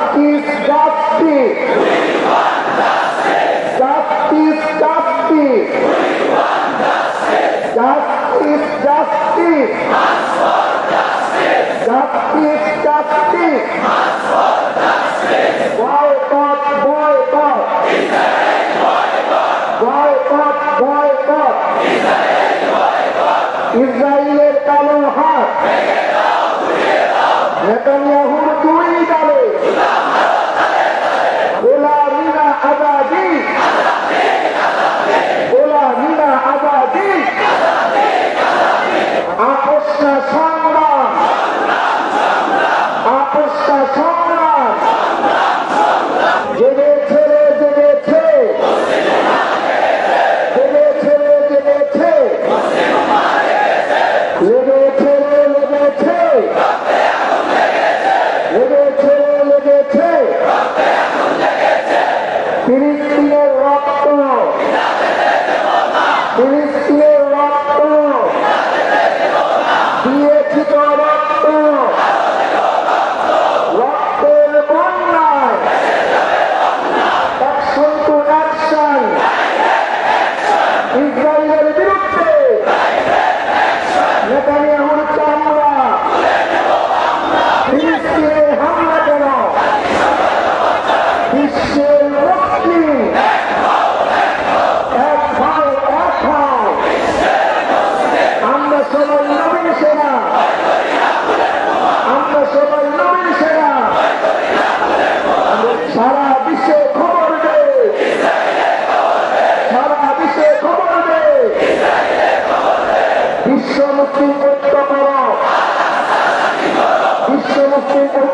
justice justice justice justice justice justice justice justice boycott boycott boycott boycott ইসরায়েলের কালো হাত নেতানিয়াহুর দুই দলে গোলামিনা আজাদি গোলামিনা আজাদি আপোষনা সংগ্রাম আপোষনা সংগ্রাম জেগেছে জেগেছে জেগেছে জেগেছে লেগেছে লেগেছে লেগেছে লেগেছে ফিলিস্তিনের রক্ত ফিলিস্তিনের রক্ত দিয়েছি তো রক্ত রক্তের বন্যায় অ্যাকশন টু অ্যাকশন ইসরায়েলের বিরুদ্ধে নেতানিয়াহুর চামড়া ফিলিস্তিনে হামলা কেন বিশ্বের মুসলিম এক ভাই এক ভাই আমরা সবাই নবীন সেনা আমরা সবাই নবীন সেনা সারা বিশ্বে খবর দে সারা বিশ্বে খবর দে বিশ্ব মুসলিম ঐক্য করো বিশ্ব মুসলিম